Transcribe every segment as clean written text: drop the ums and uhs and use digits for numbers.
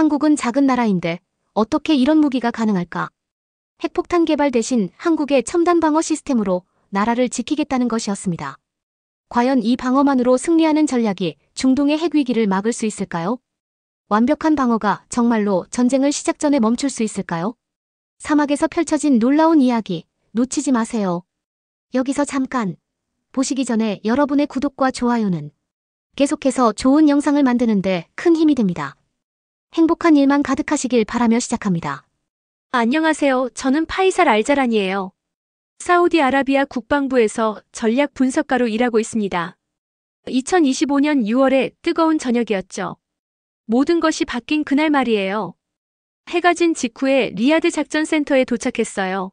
한국은 작은 나라인데 어떻게 이런 무기가 가능할까? 핵폭탄 개발 대신 한국의 첨단 방어 시스템으로 나라를 지키겠다는 것이었습니다. 과연 이 방어만으로 승리하는 전략이 중동의 핵위기를 막을 수 있을까요? 완벽한 방어가 정말로 전쟁을 시작 전에 멈출 수 있을까요? 사막에서 펼쳐진 놀라운 이야기 놓치지 마세요. 여기서 잠깐 보시기 전에 여러분의 구독과 좋아요는 계속해서 좋은 영상을 만드는데 큰 힘이 됩니다. 행복한 일만 가득하시길 바라며 시작합니다. 안녕하세요. 저는 파이살 알자란이에요. 사우디아라비아 국방부에서 전략 분석가로 일하고 있습니다. 2025년 6월에 뜨거운 저녁이었죠. 모든 것이 바뀐 그날 말이에요. 해가 진 직후에 리야드 작전센터에 도착했어요.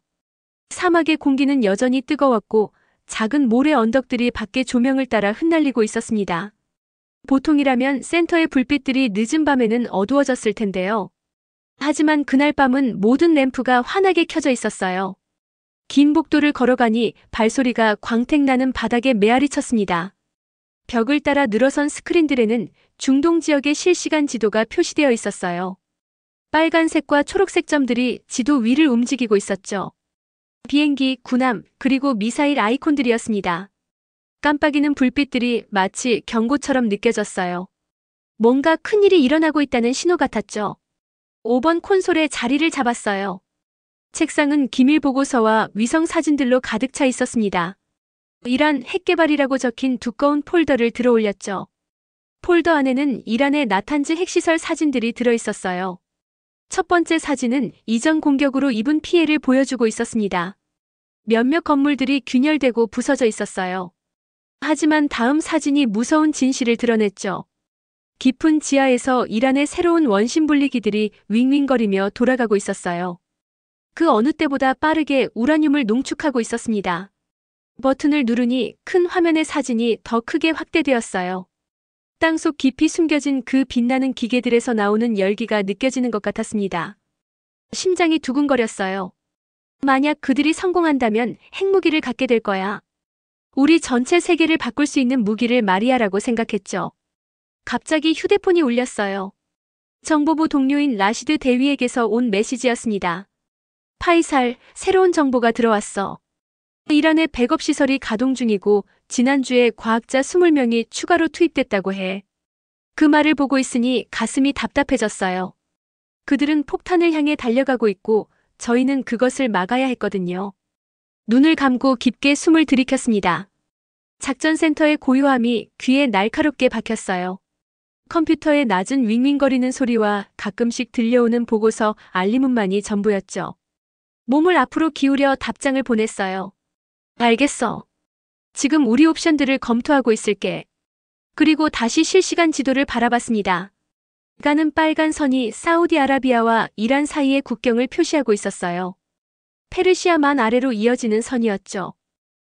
사막의 공기는 여전히 뜨거웠고 작은 모래 언덕들이 밖의 조명을 따라 흩날리고 있었습니다. 보통이라면 센터의 불빛들이 늦은 밤에는 어두워졌을 텐데요. 하지만 그날 밤은 모든 램프가 환하게 켜져 있었어요. 긴 복도를 걸어가니 발소리가 광택나는 바닥에 메아리 쳤습니다. 벽을 따라 늘어선 스크린들에는 중동 지역의 실시간 지도가 표시되어 있었어요. 빨간색과 초록색 점들이 지도 위를 움직이고 있었죠. 비행기, 군함, 그리고 미사일 아이콘들이었습니다. 깜빡이는 불빛들이 마치 경고처럼 느껴졌어요. 뭔가 큰일이 일어나고 있다는 신호 같았죠. 5번 콘솔에 자리를 잡았어요. 책상은 기밀 보고서와 위성 사진들로 가득 차 있었습니다. 이란 핵개발이라고 적힌 두꺼운 폴더를 들어 올렸죠. 폴더 안에는 이란의 나탄즈 핵시설 사진들이 들어 있었어요. 첫 번째 사진은 이전 공격으로 입은 피해를 보여주고 있었습니다. 몇몇 건물들이 균열되고 부서져 있었어요. 하지만 다음 사진이 무서운 진실을 드러냈죠. 깊은 지하에서 이란의 새로운 원심 분리기들이 윙윙거리며 돌아가고 있었어요. 그 어느 때보다 빠르게 우라늄을 농축하고 있었습니다. 버튼을 누르니 큰 화면의 사진이 더 크게 확대되었어요. 땅속 깊이 숨겨진 그 빛나는 기계들에서 나오는 열기가 느껴지는 것 같았습니다. 심장이 두근거렸어요. 만약 그들이 성공한다면 핵무기를 갖게 될 거야. 우리 전체 세계를 바꿀 수 있는 무기를 말이야라고 생각했죠. 갑자기 휴대폰이 울렸어요. 정보부 동료인 라시드 대위에게서 온 메시지였습니다. 파이살, 새로운 정보가 들어왔어. 이란의 백업 시설이 가동 중이고 지난주에 과학자 20명이 추가로 투입됐다고 해. 그 말을 보고 있으니 가슴이 답답해졌어요. 그들은 폭탄을 향해 달려가고 있고 저희는 그것을 막아야 했거든요. 눈을 감고 깊게 숨을 들이켰습니다. 작전센터의 고요함이 귀에 날카롭게 박혔어요. 컴퓨터의 낮은 윙윙거리는 소리와 가끔씩 들려오는 보고서 알림음만이 전부였죠. 몸을 앞으로 기울여 답장을 보냈어요. 알겠어. 지금 우리 옵션들을 검토하고 있을게. 그리고 다시 실시간 지도를 바라봤습니다. 가는 빨간 선이 사우디아라비아와 이란 사이의 국경을 표시하고 있었어요. 페르시아만 아래로 이어지는 선이었죠.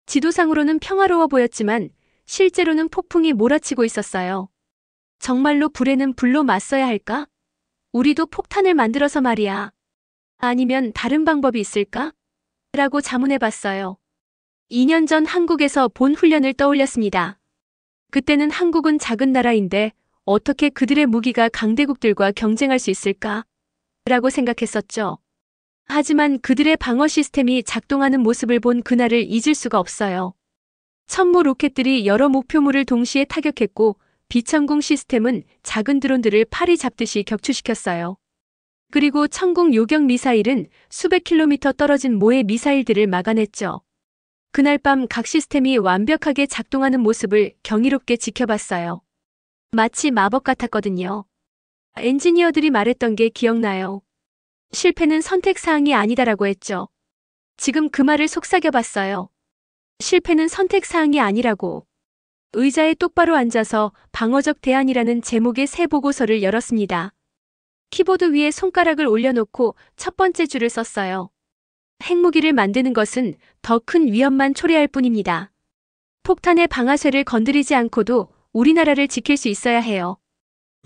지도상으로는 평화로워 보였지만 실제로는 폭풍이 몰아치고 있었어요. 정말로 불에는 불로 맞서야 할까? 우리도 폭탄을 만들어서 말이야. 아니면 다른 방법이 있을까? 라고 자문해봤어요. 2년 전 한국에서 본 훈련을 떠올렸습니다. 그때는 한국은 작은 나라인데 어떻게 그들의 무기가 강대국들과 경쟁할 수 있을까? 라고 생각했었죠. 하지만 그들의 방어 시스템이 작동하는 모습을 본 그날을 잊을 수가 없어요. 천무 로켓들이 여러 목표물을 동시에 타격했고 비천궁 시스템은 작은 드론들을 팔이 잡듯이 격추시켰어요. 그리고 천궁 요격 미사일은 수백 킬로미터 떨어진 모의 미사일들을 막아냈죠. 그날 밤 각 시스템이 완벽하게 작동하는 모습을 경이롭게 지켜봤어요. 마치 마법 같았거든요. 엔지니어들이 말했던 게 기억나요. 실패는 선택사항이 아니다라고 했죠. 지금 그 말을 속삭여봤어요. 실패는 선택사항이 아니라고. 의자에 똑바로 앉아서 방어적 대안이라는 제목의 새 보고서를 열었습니다. 키보드 위에 손가락을 올려놓고 첫 번째 줄을 썼어요. 핵무기를 만드는 것은 더 큰 위험만 초래할 뿐입니다. 폭탄의 방아쇠를 건드리지 않고도 우리나라를 지킬 수 있어야 해요.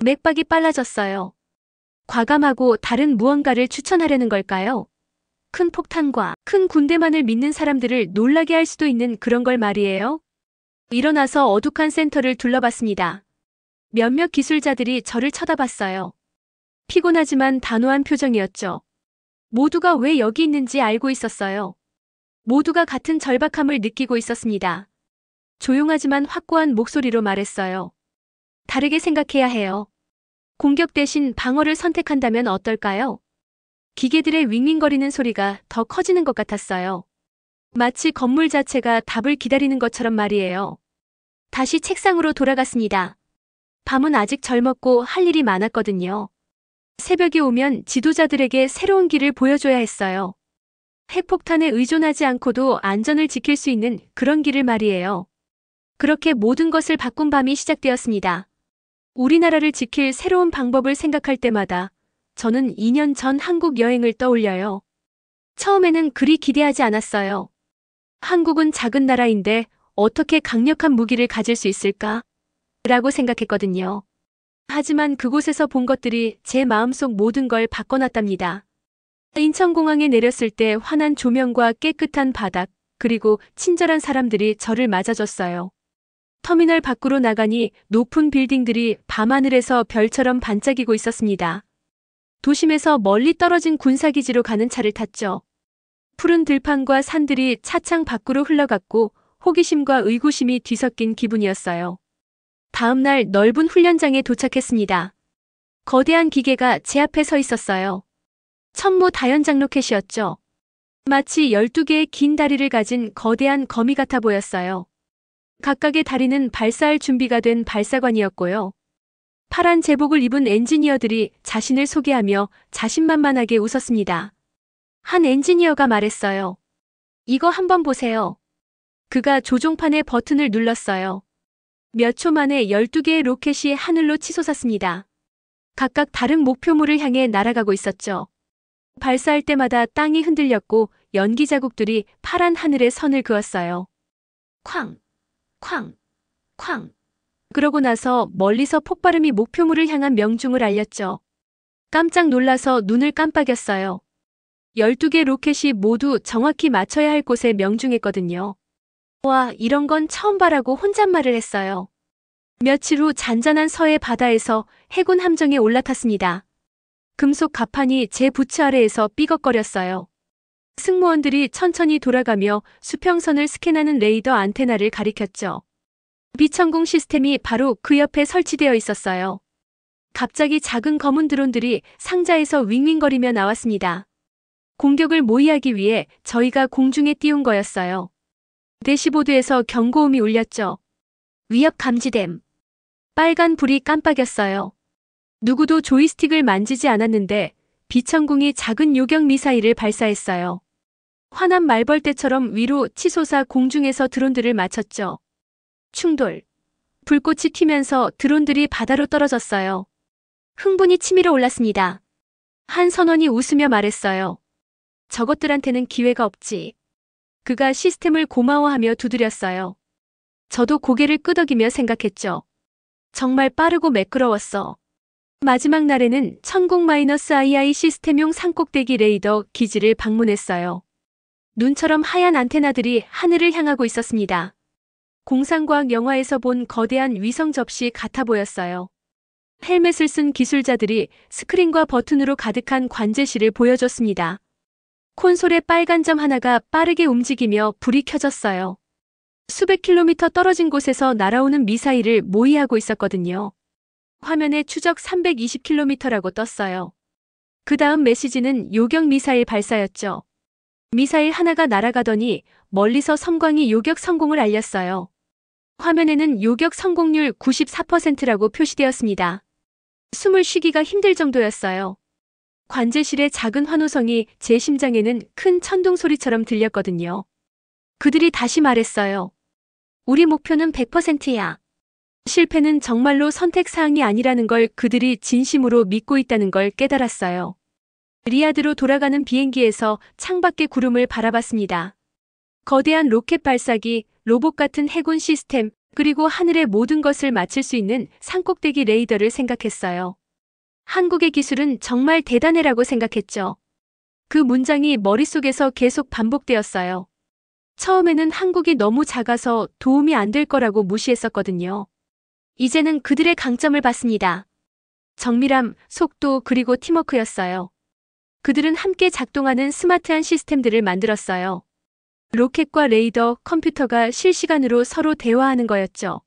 맥박이 빨라졌어요. 과감하고 다른 무언가를 추천하려는 걸까요? 큰 폭탄과 큰 군대만을 믿는 사람들을 놀라게 할 수도 있는 그런 걸 말이에요. 일어나서 어둑한 센터를 둘러봤습니다. 몇몇 기술자들이 저를 쳐다봤어요. 피곤하지만 단호한 표정이었죠. 모두가 왜 여기 있는지 알고 있었어요. 모두가 같은 절박함을 느끼고 있었습니다. 조용하지만 확고한 목소리로 말했어요. 다르게 생각해야 해요. 공격 대신 방어를 선택한다면 어떨까요? 기계들의 윙윙거리는 소리가 더 커지는 것 같았어요. 마치 건물 자체가 답을 기다리는 것처럼 말이에요. 다시 책상으로 돌아갔습니다. 밤은 아직 젊었고 할 일이 많았거든요. 새벽이 오면 지도자들에게 새로운 길을 보여줘야 했어요. 핵폭탄에 의존하지 않고도 안전을 지킬 수 있는 그런 길을 말이에요. 그렇게 모든 것을 바꾼 밤이 시작되었습니다. 우리나라를 지킬 새로운 방법을 생각할 때마다 저는 2년 전 한국 여행을 떠올려요. 처음에는 그리 기대하지 않았어요. 한국은 작은 나라인데 어떻게 강력한 무기를 가질 수 있을까? 라고 생각했거든요. 하지만 그곳에서 본 것들이 제 마음속 모든 걸 바꿔놨답니다. 인천공항에 내렸을 때 환한 조명과 깨끗한 바닥, 그리고 친절한 사람들이 저를 맞아줬어요. 터미널 밖으로 나가니 높은 빌딩들이 밤하늘에서 별처럼 반짝이고 있었습니다. 도심에서 멀리 떨어진 군사기지로 가는 차를 탔죠. 푸른 들판과 산들이 차창 밖으로 흘러갔고 호기심과 의구심이 뒤섞인 기분이었어요. 다음 날 넓은 훈련장에 도착했습니다. 거대한 기계가 제 앞에 서 있었어요. 천무 다연장 로켓이었죠. 마치 12개의 긴 다리를 가진 거대한 거미 같아 보였어요. 각각의 다리는 발사할 준비가 된 발사관이었고요. 파란 제복을 입은 엔지니어들이 자신을 소개하며 자신만만하게 웃었습니다. 한 엔지니어가 말했어요. 이거 한번 보세요. 그가 조종판의 버튼을 눌렀어요. 몇 초 만에 12개의 로켓이 하늘로 치솟았습니다. 각각 다른 목표물을 향해 날아가고 있었죠. 발사할 때마다 땅이 흔들렸고 연기 자국들이 파란 하늘에 선을 그었어요. 쾅! 쾅! 쾅! 그러고 나서 멀리서 폭발음이 목표물을 향한 명중을 알렸죠. 깜짝 놀라서 눈을 깜빡였어요. 12개 로켓이 모두 정확히 맞춰야 할 곳에 명중했거든요. 와, 이런 건 처음 봐라고 혼잣말을 했어요. 며칠 후 잔잔한 서해 바다에서 해군 함정에 올라탔습니다. 금속 갑판이 제 부츠 아래에서 삐걱거렸어요. 승무원들이 천천히 돌아가며 수평선을 스캔하는 레이더 안테나를 가리켰죠. 비천공 시스템이 바로 그 옆에 설치되어 있었어요. 갑자기 작은 검은 드론들이 상자에서 윙윙거리며 나왔습니다. 공격을 모의하기 위해 저희가 공중에 띄운 거였어요. 대시보드에서 경고음이 울렸죠. 위협 감지됨. 빨간 불이 깜빡였어요. 누구도 조이스틱을 만지지 않았는데 비천궁이 작은 요격 미사일을 발사했어요. 환한 말벌떼처럼 위로 치솟아 공중에서 드론들을 맞췄죠. 충돌. 불꽃이 튀면서 드론들이 바다로 떨어졌어요. 흥분이 치밀어 올랐습니다. 한 선원이 웃으며 말했어요. 저것들한테는 기회가 없지. 그가 시스템을 고마워하며 두드렸어요. 저도 고개를 끄덕이며 생각했죠. 정말 빠르고 매끄러웠어. 마지막 날에는 천공-II 시스템용 산꼭대기 레이더 기지를 방문했어요. 눈처럼 하얀 안테나들이 하늘을 향하고 있었습니다. 공상과학 영화에서 본 거대한 위성 접시 같아 보였어요. 헬멧을 쓴 기술자들이 스크린과 버튼으로 가득한 관제실을 보여줬습니다. 콘솔의 빨간 점 하나가 빠르게 움직이며 불이 켜졌어요. 수백 킬로미터 떨어진 곳에서 날아오는 미사일을 모의하고 있었거든요. 화면에 추적 320km라고 떴어요. 그 다음 메시지는 요격 미사일 발사였죠. 미사일 하나가 날아가더니 멀리서 섬광이 요격 성공을 알렸어요. 화면에는 요격 성공률 94%라고 표시되었습니다. 숨을 쉬기가 힘들 정도였어요. 관제실의 작은 환호성이 제 심장에는 큰 천둥 소리처럼 들렸거든요. 그들이 다시 말했어요. 우리 목표는 100%야. 실패는 정말로 선택사항이 아니라는 걸 그들이 진심으로 믿고 있다는 걸 깨달았어요. 리야드로 돌아가는 비행기에서 창밖의 구름을 바라봤습니다. 거대한 로켓 발사기, 로봇 같은 해군 시스템, 그리고 하늘의 모든 것을 맞출 수 있는 산꼭대기 레이더를 생각했어요. 한국의 기술은 정말 대단해라고 생각했죠. 그 문장이 머릿속에서 계속 반복되었어요. 처음에는 한국이 너무 작아서 도움이 안 될 거라고 무시했었거든요. 이제는 그들의 강점을 봤습니다. 정밀함, 속도, 그리고 팀워크였어요. 그들은 함께 작동하는 스마트한 시스템들을 만들었어요. 로켓과 레이더, 컴퓨터가 실시간으로 서로 대화하는 거였죠.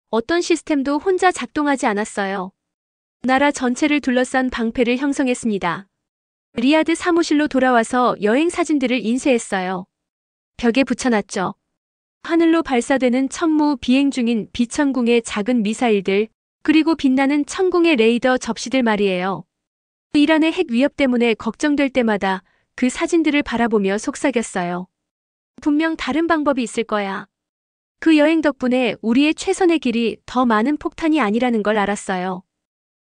어떤 시스템도 혼자 작동하지 않았어요. 나라 전체를 둘러싼 방패를 형성했습니다. 리야드 사무실로 돌아와서 여행 사진들을 인쇄했어요. 벽에 붙여놨죠. 하늘로 발사되는 천무, 비행 중인 비천궁의 작은 미사일들, 그리고 빛나는 천궁의 레이더 접시들 말이에요. 이란의 핵 위협 때문에 걱정될 때마다 그 사진들을 바라보며 속삭였어요. 분명 다른 방법이 있을 거야. 그 여행 덕분에 우리의 최선의 길이 더 많은 폭탄이 아니라는 걸 알았어요.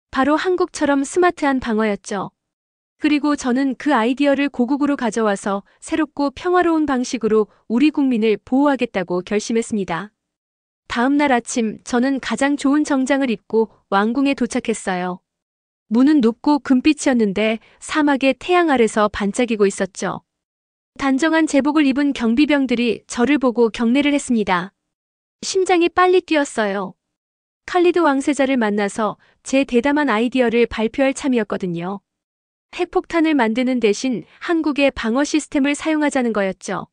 바로 한국처럼 스마트한 방어였죠. 그리고 저는 그 아이디어를 고국으로 가져와서 새롭고 평화로운 방식으로 우리 국민을 보호하겠다고 결심했습니다. 다음 날 아침 저는 가장 좋은 정장을 입고 왕궁에 도착했어요. 문은 높고 금빛이었는데 사막의 태양 아래서 반짝이고 있었죠. 단정한 제복을 입은 경비병들이 저를 보고 경례를 했습니다. 심장이 빨리 뛰었어요. 칼리드 왕세자를 만나서 제 대담한 아이디어를 발표할 참이었거든요. 핵폭탄을 만드는 대신 한국의 방어 시스템을 사용하자는 거였죠.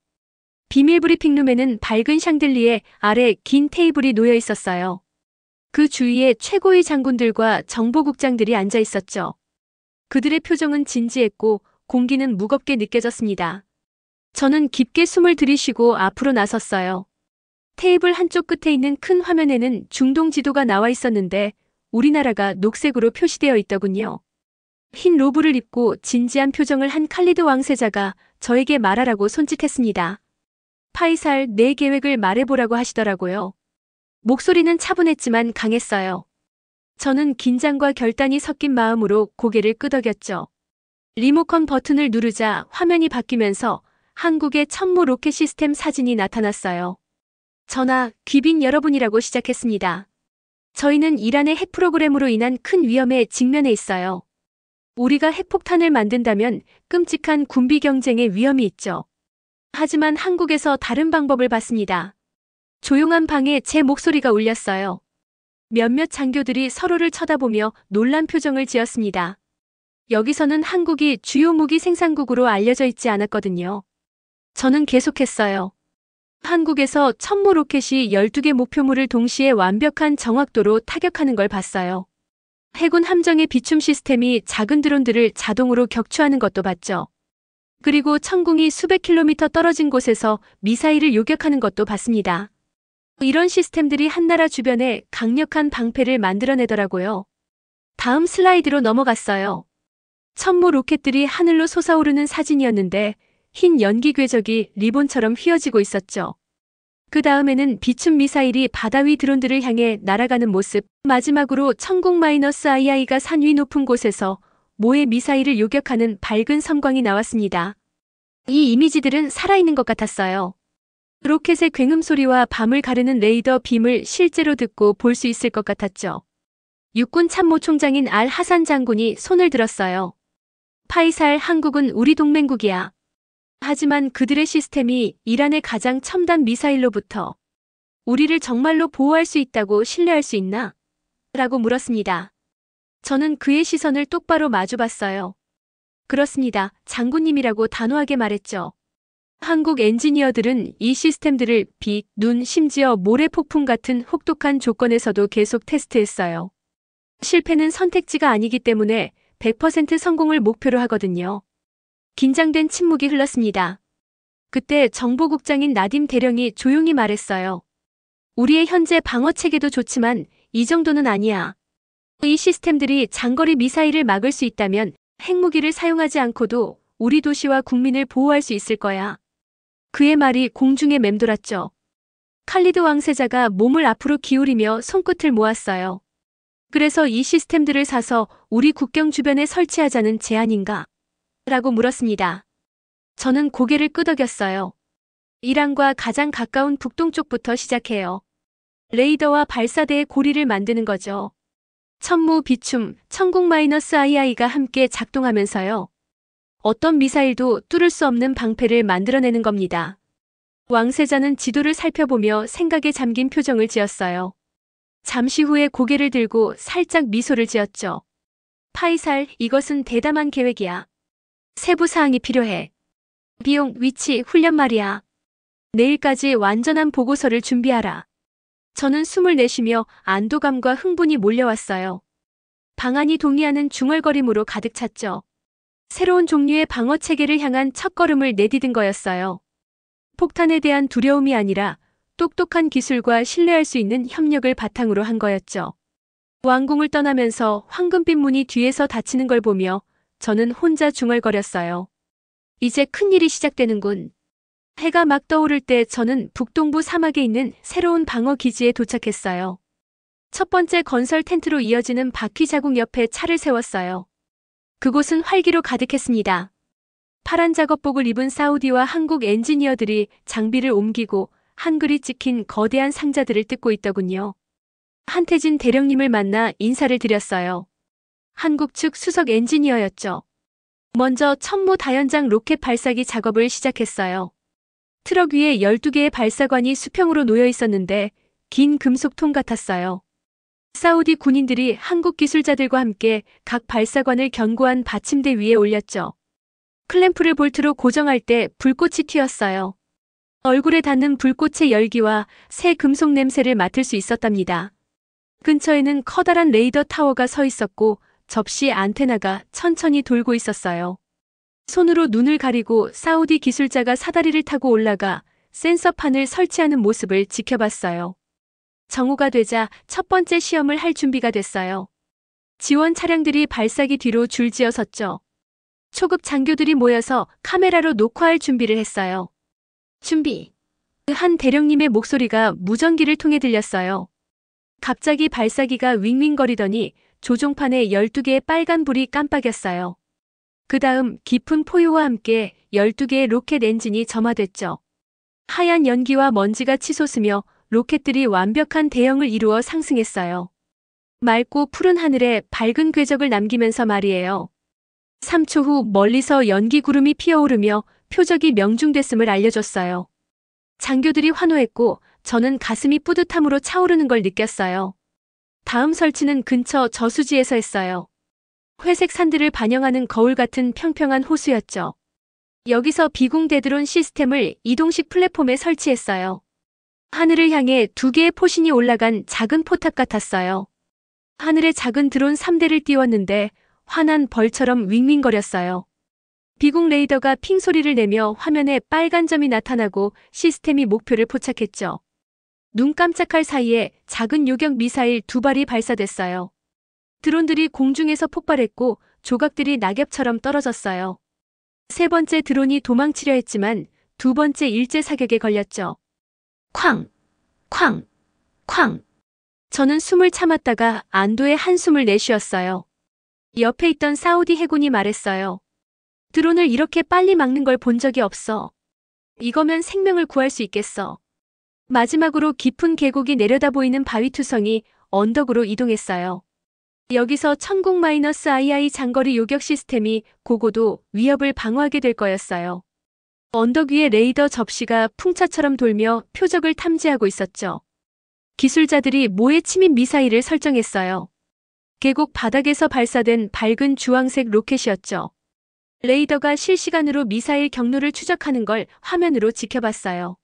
비밀 브리핑룸에는 밝은 샹들리에 아래 긴 테이블이 놓여 있었어요. 그 주위에 최고의 장군들과 정보국장들이 앉아 있었죠. 그들의 표정은 진지했고 공기는 무겁게 느껴졌습니다. 저는 깊게 숨을 들이쉬고 앞으로 나섰어요. 테이블 한쪽 끝에 있는 큰 화면에는 중동 지도가 나와 있었는데 우리나라가 녹색으로 표시되어 있더군요. 흰 로브를 입고 진지한 표정을 한 칼리드 왕세자가 저에게 말하라고 손짓했습니다. 파이살, 내 계획을 말해보라고 하시더라고요. 목소리는 차분했지만 강했어요. 저는 긴장과 결단이 섞인 마음으로 고개를 끄덕였죠. 리모컨 버튼을 누르자 화면이 바뀌면서 한국의 천무 로켓 시스템 사진이 나타났어요. 전하, 귀빈 여러분이라고 시작했습니다. 저희는 이란의 핵 프로그램으로 인한 큰 위험에 직면해 있어요. 우리가 핵폭탄을 만든다면 끔찍한 군비 경쟁의 위험이 있죠. 하지만 한국에서 다른 방법을 봤습니다. 조용한 방에 제 목소리가 울렸어요. 몇몇 장교들이 서로를 쳐다보며 놀란 표정을 지었습니다. 여기서는 한국이 주요 무기 생산국으로 알려져 있지 않았거든요. 저는 계속했어요. 한국에서 천무 로켓이 12개 목표물을 동시에 완벽한 정확도로 타격하는 걸 봤어요. 해군 함정의 비춤 시스템이 작은 드론들을 자동으로 격추하는 것도 봤죠. 그리고 천궁이 수백 킬로미터 떨어진 곳에서 미사일을 요격하는 것도 봤습니다. 이런 시스템들이 한나라 주변에 강력한 방패를 만들어내더라고요. 다음 슬라이드로 넘어갔어요. 천무 로켓들이 하늘로 솟아오르는 사진이었는데 흰 연기 궤적이 리본처럼 휘어지고 있었죠. 그 다음에는 비춤 미사일이 바다 위 드론들을 향해 날아가는 모습, 마지막으로 천궁-II가 산 위 높은 곳에서 모의 미사일을 요격하는 밝은 섬광이 나왔습니다. 이 이미지들은 살아있는 것 같았어요. 로켓의 굉음 소리와 밤을 가르는 레이더 빔을 실제로 듣고 볼 수 있을 것 같았죠. 육군 참모총장인 알 하산 장군이 손을 들었어요. 파이살, 한국은 우리 동맹국이야. 하지만 그들의 시스템이 이란의 가장 첨단 미사일로부터 우리를 정말로 보호할 수 있다고 신뢰할 수 있나? 라고 물었습니다. 저는 그의 시선을 똑바로 마주봤어요. 그렇습니다. 장군님이라고 단호하게 말했죠. 한국 엔지니어들은 이 시스템들을 비, 눈, 심지어 모래 폭풍 같은 혹독한 조건에서도 계속 테스트했어요. 실패는 선택지가 아니기 때문에 100% 성공을 목표로 하거든요. 긴장된 침묵이 흘렀습니다. 그때 정보국장인 나딤 대령이 조용히 말했어요. 우리의 현재 방어 체계도 좋지만 이 정도는 아니야. 이 시스템들이 장거리 미사일을 막을 수 있다면 핵무기를 사용하지 않고도 우리 도시와 국민을 보호할 수 있을 거야. 그의 말이 공중에 맴돌았죠. 칼리드 왕세자가 몸을 앞으로 기울이며 손끝을 모았어요. 그래서 이 시스템들을 사서 우리 국경 주변에 설치하자는 제안인가? 라고 물었습니다. 저는 고개를 끄덕였어요. 이란과 가장 가까운 북동쪽부터 시작해요. 레이더와 발사대의 고리를 만드는 거죠. 천무, 비춤, 천궁-II가 함께 작동하면서요. 어떤 미사일도 뚫을 수 없는 방패를 만들어내는 겁니다. 왕세자는 지도를 살펴보며 생각에 잠긴 표정을 지었어요. 잠시 후에 고개를 들고 살짝 미소를 지었죠. 파이살, 이것은 대담한 계획이야. 세부 사항이 필요해. 비용, 위치, 훈련 말이야. 내일까지 완전한 보고서를 준비하라. 저는 숨을 내쉬며 안도감과 흥분이 몰려왔어요. 방안이 동의하는 중얼거림으로 가득 찼죠. 새로운 종류의 방어 체계를 향한 첫걸음을 내디딘 거였어요. 폭탄에 대한 두려움이 아니라 똑똑한 기술과 신뢰할 수 있는 협력을 바탕으로 한 거였죠. 왕궁을 떠나면서 황금빛 문이 뒤에서 닫히는 걸 보며 저는 혼자 중얼거렸어요. 이제 큰일이 시작되는군. 해가 막 떠오를 때 저는 북동부 사막에 있는 새로운 방어 기지에 도착했어요. 첫 번째 건설 텐트로 이어지는 바퀴 자국 옆에 차를 세웠어요. 그곳은 활기로 가득했습니다. 파란 작업복을 입은 사우디와 한국 엔지니어들이 장비를 옮기고 한글이 찍힌 거대한 상자들을 뜯고 있더군요. 한태진 대령님을 만나 인사를 드렸어요. 한국 측 수석 엔지니어였죠. 먼저 천무 다연장 로켓 발사기 작업을 시작했어요. 트럭 위에 12개의 발사관이 수평으로 놓여 있었는데 긴 금속통 같았어요. 사우디 군인들이 한국 기술자들과 함께 각 발사관을 견고한 받침대 위에 올렸죠. 클램프를 볼트로 고정할 때 불꽃이 튀었어요. 얼굴에 닿는 불꽃의 열기와 새 금속 냄새를 맡을 수 있었답니다. 근처에는 커다란 레이더 타워가 서 있었고 접시 안테나가 천천히 돌고 있었어요. 손으로 눈을 가리고 사우디 기술자가 사다리를 타고 올라가 센서판을 설치하는 모습을 지켜봤어요. 정오가 되자 첫 번째 시험을 할 준비가 됐어요. 지원 차량들이 발사기 뒤로 줄지어 섰죠. 초급 장교들이 모여서 카메라로 녹화할 준비를 했어요. 준비. 한 대령님의 목소리가 무전기를 통해 들렸어요. 갑자기 발사기가 윙윙거리더니 조종판에 12개의 빨간 불이 깜빡였어요. 그 다음 깊은 포효와 함께 12개의 로켓 엔진이 점화됐죠. 하얀 연기와 먼지가 치솟으며 로켓들이 완벽한 대형을 이루어 상승했어요. 맑고 푸른 하늘에 밝은 궤적을 남기면서 말이에요. 3초 후 멀리서 연기 구름이 피어오르며 표적이 명중됐음을 알려줬어요. 장교들이 환호했고 저는 가슴이 뿌듯함으로 차오르는 걸 느꼈어요. 다음 설치는 근처 저수지에서 했어요. 회색 산들을 반영하는 거울 같은 평평한 호수였죠. 여기서 비공 대드론 시스템을 이동식 플랫폼에 설치했어요. 하늘을 향해 2개의 포신이 올라간 작은 포탑 같았어요. 하늘에 작은 드론 3대를 띄웠는데 환한 벌처럼 윙윙거렸어요. 비공 레이더가 핑 소리를 내며 화면에 빨간 점이 나타나고 시스템이 목표를 포착했죠. 눈 깜짝할 사이에 작은 요격 미사일 2발이 발사됐어요. 드론들이 공중에서 폭발했고 조각들이 낙엽처럼 떨어졌어요. 세 번째 드론이 도망치려 했지만 두 번째 일제 사격에 걸렸죠. 쾅! 쾅! 쾅! 저는 숨을 참았다가 안도의 한숨을 내쉬었어요. 옆에 있던 사우디 해군이 말했어요. 드론을 이렇게 빨리 막는 걸 본 적이 없어. 이거면 생명을 구할 수 있겠어. 마지막으로 깊은 계곡이 내려다 보이는 바위투성이 언덕으로 이동했어요. 여기서 천국-II 장거리 요격 시스템이 고고도 위협을 방어하게 될 거였어요. 언덕 위에 레이더 접시가 풍차처럼 돌며 표적을 탐지하고 있었죠. 기술자들이 모의 침입 미사일을 설정했어요. 계곡 바닥에서 발사된 밝은 주황색 로켓이었죠. 레이더가 실시간으로 미사일 경로를 추적하는 걸 화면으로 지켜봤어요.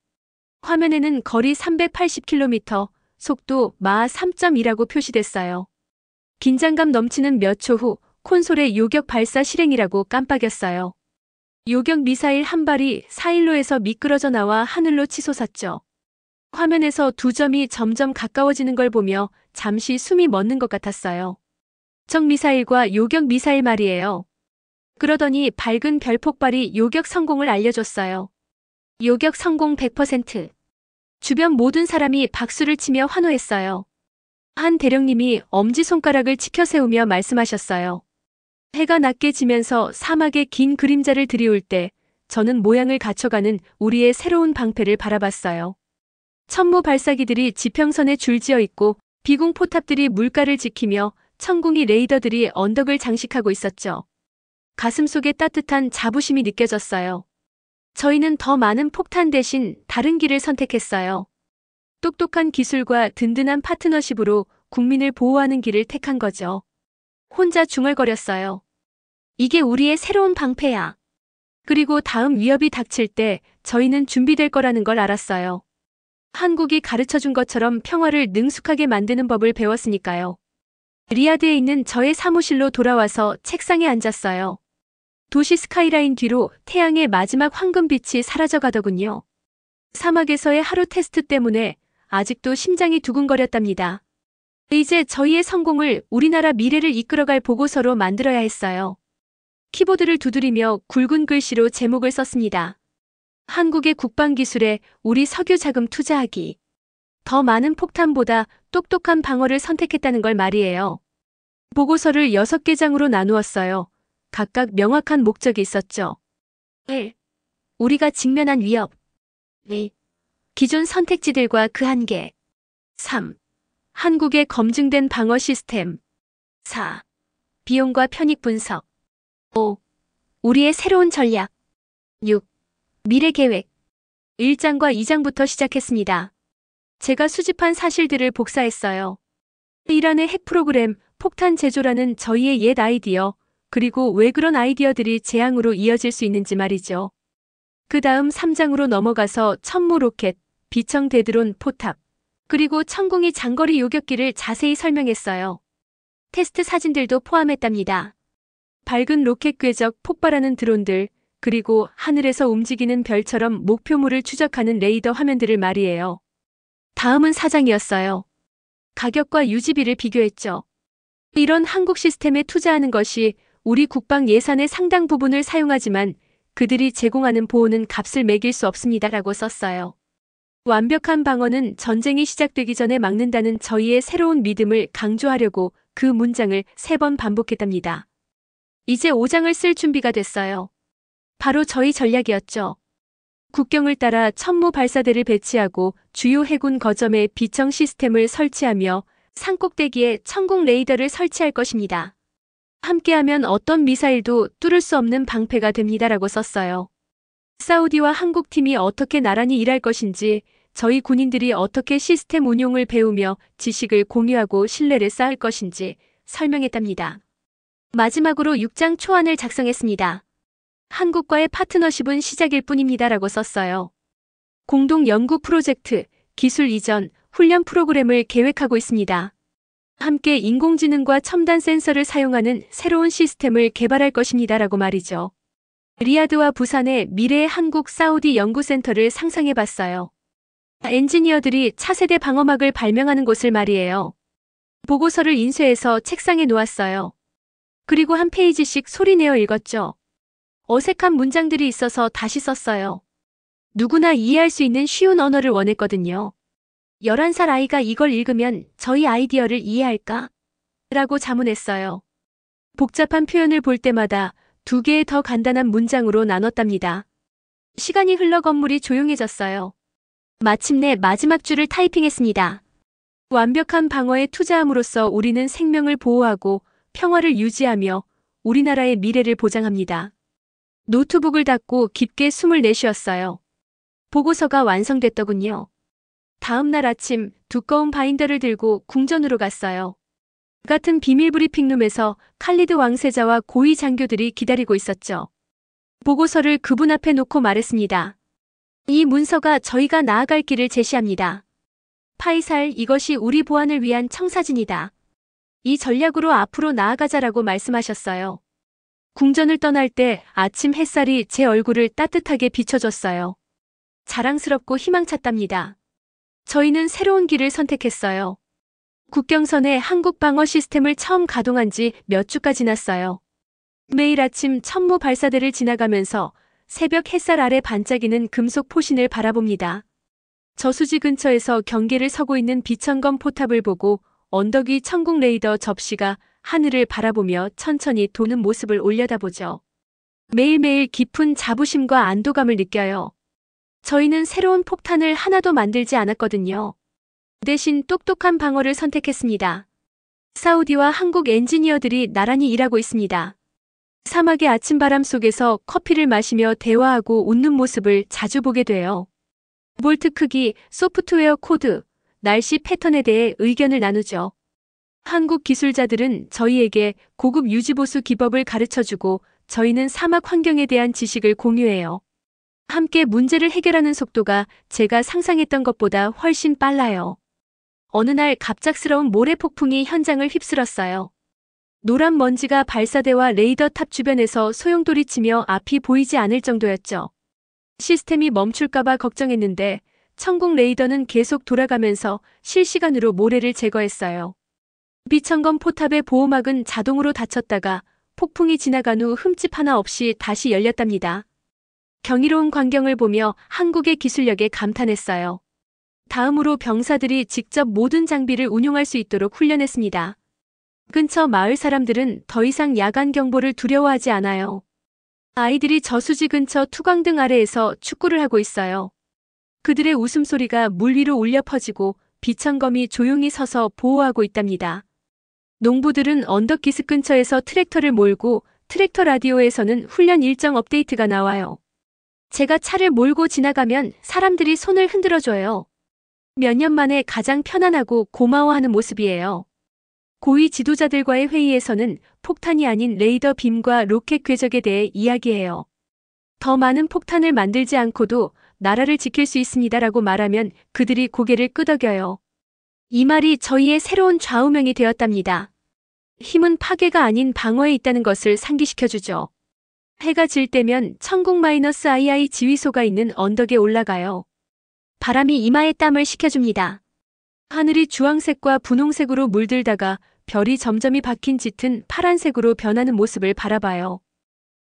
화면에는 거리 380km, 속도 마하 3.2라고 표시됐어요. 긴장감 넘치는 몇 초 후 콘솔의 요격 발사 실행이라고 깜빡였어요. 요격 미사일 한 발이 사일로에서 미끄러져 나와 하늘로 치솟았죠. 화면에서 2점이 점점 가까워지는 걸 보며 잠시 숨이 멎는 것 같았어요. 적 미사일과 요격 미사일 말이에요. 그러더니 밝은 별 폭발이 요격 성공을 알려줬어요. 요격 성공 100%. 주변 모든 사람이 박수를 치며 환호했어요. 한 대령님이 엄지손가락을 치켜세우며 말씀하셨어요. 해가 낮게 지면서 사막의 긴 그림자를 드리울 때 저는 모양을 갖춰가는 우리의 새로운 방패를 바라봤어요. 천무 발사기들이 지평선에 줄지어 있고 비공 포탑들이 물가를 지키며 천궁이 레이더들이 언덕을 장식하고 있었죠. 가슴속에 따뜻한 자부심이 느껴졌어요. 저희는 더 많은 폭탄 대신 다른 길을 선택했어요. 똑똑한 기술과 든든한 파트너십으로 국민을 보호하는 길을 택한 거죠. 혼자 중얼거렸어요. 이게 우리의 새로운 방패야. 그리고 다음 위협이 닥칠 때 저희는 준비될 거라는 걸 알았어요. 한국이 가르쳐준 것처럼 평화를 능숙하게 만드는 법을 배웠으니까요. 리야드에 있는 저의 사무실로 돌아와서 책상에 앉았어요. 도시 스카이라인 뒤로 태양의 마지막 황금빛이 사라져가더군요. 사막에서의 하루 테스트 때문에 아직도 심장이 두근거렸답니다. 이제 저희의 성공을 우리나라 미래를 이끌어갈 보고서로 만들어야 했어요. 키보드를 두드리며 굵은 글씨로 제목을 썼습니다. 한국의 국방기술에 우리 석유 자금 투자하기. 더 많은 폭탄보다 똑똑한 방어를 선택했다는 걸 말이에요. 보고서를 6개 장으로 나누었어요. 각각 명확한 목적이 있었죠. 1. 우리가 직면한 위협. 2. 기존 선택지들과 그 한계. 3. 한국의 검증된 방어 시스템. 4. 비용과 편익 분석. 5. 우리의 새로운 전략. 6. 미래 계획. 1장과 2장부터 시작했습니다. 제가 수집한 사실들을 복사했어요. 이란의 핵 프로그램, 폭탄 제조라는 저희의 옛 아이디어, 그리고 왜 그런 아이디어들이 재앙으로 이어질 수 있는지 말이죠. 그 다음 3장으로 넘어가서 천무 로켓, 비청 대드론 포탑, 그리고 천궁이 장거리 요격기를 자세히 설명했어요. 테스트 사진들도 포함했답니다. 밝은 로켓 궤적 폭발하는 드론들, 그리고 하늘에서 움직이는 별처럼 목표물을 추적하는 레이더 화면들을 말이에요. 다음은 4장이었어요. 가격과 유지비를 비교했죠. 이런 한국 시스템에 투자하는 것이 우리 국방 예산의 상당 부분을 사용하지만 그들이 제공하는 보호는 값을 매길 수 없습니다라고 썼어요. 완벽한 방어는 전쟁이 시작되기 전에 막는다는 저희의 새로운 믿음을 강조하려고 그 문장을 3번 반복했답니다. 이제 5장을 쓸 준비가 됐어요. 바로 저희 전략이었죠. 국경을 따라 천무 발사대를 배치하고 주요 해군 거점에 비청 시스템을 설치하며 산꼭대기에 천궁 레이더를 설치할 것입니다. 함께하면 어떤 미사일도 뚫을 수 없는 방패가 됩니다라고 썼어요. 사우디와 한국 팀이 어떻게 나란히 일할 것인지, 저희 군인들이 어떻게 시스템 운용을 배우며 지식을 공유하고 신뢰를 쌓을 것인지 설명했답니다. 마지막으로 6장 초안을 작성했습니다. 한국과의 파트너십은 시작일 뿐입니다라고 썼어요. 공동 연구 프로젝트, 기술 이전, 훈련 프로그램을 계획하고 있습니다. 함께 인공지능과 첨단 센서를 사용하는 새로운 시스템을 개발할 것입니다라고 말이죠. 리야드와 부산의 미래의 한국 사우디 연구센터를 상상해봤어요. 엔지니어들이 차세대 방어막을 발명하는 곳을 말이에요. 보고서를 인쇄해서 책상에 놓았어요. 그리고 한 페이지씩 소리내어 읽었죠. 어색한 문장들이 있어서 다시 썼어요. 누구나 이해할 수 있는 쉬운 언어를 원했거든요. 11살 아이가 이걸 읽으면 저희 아이디어를 이해할까? 라고 자문했어요. 복잡한 표현을 볼 때마다 2개의 더 간단한 문장으로 나눴답니다. 시간이 흘러 건물이 조용해졌어요. 마침내 마지막 줄을 타이핑했습니다. 완벽한 방어에 투자함으로써 우리는 생명을 보호하고 평화를 유지하며 우리나라의 미래를 보장합니다. 노트북을 닫고 깊게 숨을 내쉬었어요. 보고서가 완성됐더군요. 다음 날 아침 두꺼운 바인더를 들고 궁전으로 갔어요. 같은 비밀 브리핑룸에서 칼리드 왕세자와 고위 장교들이 기다리고 있었죠. 보고서를 그분 앞에 놓고 말했습니다. 이 문서가 저희가 나아갈 길을 제시합니다. 파이살, 이것이 우리 보안을 위한 청사진이다. 이 전략으로 앞으로 나아가자라고 말씀하셨어요. 궁전을 떠날 때 아침 햇살이 제 얼굴을 따뜻하게 비춰줬어요. 자랑스럽고 희망찼답니다. 저희는 새로운 길을 선택했어요. 국경선에 한국 방어 시스템을 처음 가동한 지 몇 주가 지났어요. 매일 아침 천무 발사대를 지나가면서 새벽 햇살 아래 반짝이는 금속 포신을 바라봅니다. 저수지 근처에서 경계를 서고 있는 비천검 포탑을 보고 언덕 위 천궁 레이더 접시가 하늘을 바라보며 천천히 도는 모습을 올려다보죠. 매일매일 깊은 자부심과 안도감을 느껴요. 저희는 새로운 폭탄을 하나도 만들지 않았거든요. 대신 똑똑한 방어를 선택했습니다. 사우디와 한국 엔지니어들이 나란히 일하고 있습니다. 사막의 아침바람 속에서 커피를 마시며 대화하고 웃는 모습을 자주 보게 돼요. 볼트 크기, 소프트웨어 코드, 날씨 패턴에 대해 의견을 나누죠. 한국 기술자들은 저희에게 고급 유지보수 기법을 가르쳐주고 저희는 사막 환경에 대한 지식을 공유해요. 함께 문제를 해결하는 속도가 제가 상상했던 것보다 훨씬 빨라요. 어느 날 갑작스러운 모래 폭풍이 현장을 휩쓸었어요. 노란 먼지가 발사대와 레이더 탑 주변에서 소용돌이치며 앞이 보이지 않을 정도였죠. 시스템이 멈출까봐 걱정했는데 천국 레이더는 계속 돌아가면서 실시간으로 모래를 제거했어요. 비천검 포탑의 보호막은 자동으로 닫혔다가 폭풍이 지나간 후 흠집 하나 없이 다시 열렸답니다. 경이로운 광경을 보며 한국의 기술력에 감탄했어요. 다음으로 병사들이 직접 모든 장비를 운용할 수 있도록 훈련했습니다. 근처 마을 사람들은 더 이상 야간 경보를 두려워하지 않아요. 아이들이 저수지 근처 투광등 아래에서 축구를 하고 있어요. 그들의 웃음소리가 물 위로 울려 퍼지고 비천검이 조용히 서서 보호하고 있답니다. 농부들은 언덕 기슭 근처에서 트랙터를 몰고 트랙터 라디오에서는 훈련 일정 업데이트가 나와요. 제가 차를 몰고 지나가면 사람들이 손을 흔들어줘요. 몇 년 만에 가장 편안하고 고마워하는 모습이에요. 고위 지도자들과의 회의에서는 폭탄이 아닌 레이더 빔과 로켓 궤적에 대해 이야기해요. 더 많은 폭탄을 만들지 않고도 나라를 지킬 수 있습니다라고 말하면 그들이 고개를 끄덕여요. 이 말이 저희의 새로운 좌우명이 되었답니다. 힘은 파괴가 아닌 방어에 있다는 것을 상기시켜주죠. 해가 질 때면 천국-II 지휘소가 있는 언덕에 올라가요. 바람이 이마에 땀을 식혀줍니다. 하늘이 주황색과 분홍색으로 물들다가 별이 점점이 박힌 짙은 파란색으로 변하는 모습을 바라봐요.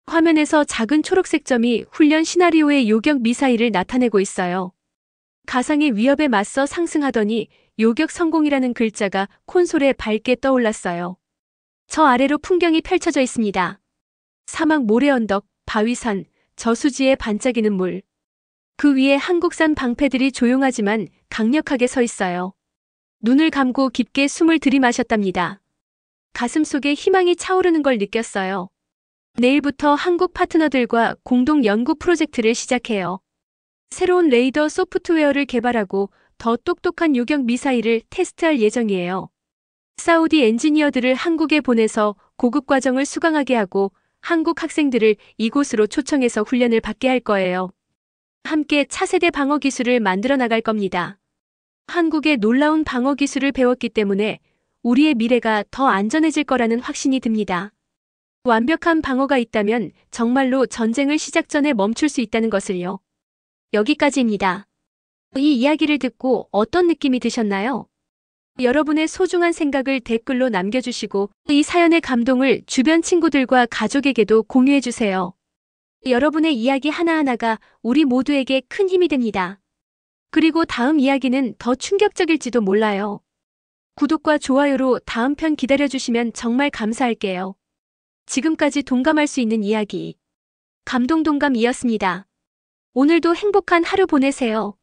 화면에서 작은 초록색 점이 훈련 시나리오의 요격 미사일을 나타내고 있어요. 가상의 위협에 맞서 상승하더니 요격 성공이라는 글자가 콘솔에 밝게 떠올랐어요. 저 아래로 풍경이 펼쳐져 있습니다. 사막 모래 언덕, 바위산, 저수지에 반짝이는 물. 그 위에 한국산 방패들이 조용하지만 강력하게 서 있어요. 눈을 감고 깊게 숨을 들이마셨답니다. 가슴속에 희망이 차오르는 걸 느꼈어요. 내일부터 한국 파트너들과 공동 연구 프로젝트를 시작해요. 새로운 레이더 소프트웨어를 개발하고 더 똑똑한 요격 미사일을 테스트할 예정이에요. 사우디 엔지니어들을 한국에 보내서 고급 과정을 수강하게 하고 한국 학생들을 이곳으로 초청해서 훈련을 받게 할 거예요. 함께 차세대 방어 기술을 만들어 나갈 겁니다. 한국의 놀라운 방어 기술을 배웠기 때문에 우리의 미래가 더 안전해질 거라는 확신이 듭니다. 완벽한 방어가 있다면 정말로 전쟁을 시작 전에 멈출 수 있다는 것을요. 여기까지입니다. 이 이야기를 듣고 어떤 느낌이 드셨나요? 여러분의 소중한 생각을 댓글로 남겨주시고 이 사연의 감동을 주변 친구들과 가족에게도 공유해주세요. 여러분의 이야기 하나하나가 우리 모두에게 큰 힘이 됩니다. 그리고 다음 이야기는 더 충격적일지도 몰라요. 구독과 좋아요로 다음 편 기다려주시면 정말 감사할게요. 지금까지 동감할 수 있는 이야기 감동동감이었습니다. 오늘도 행복한 하루 보내세요.